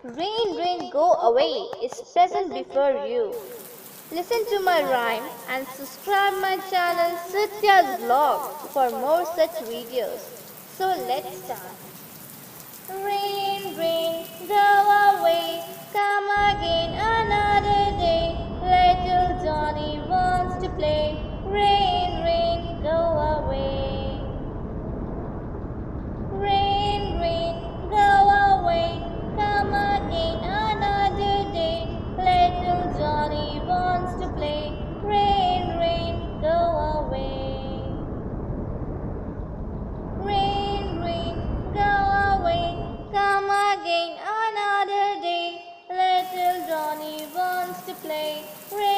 Rain, rain, go away is present before you. Listen to my rhyme and subscribe my channel Satya's Vlog for more such videos. So let's start. Rain, rain, go away, come again another day. Little Johnny wants to play. Rain, rain, go away. Rain, rain, go away, come again another day. Little Johnny wants to play. Rain, rain, go away. Rain, rain, go away, come again another day. Little Johnny wants to play. Rain,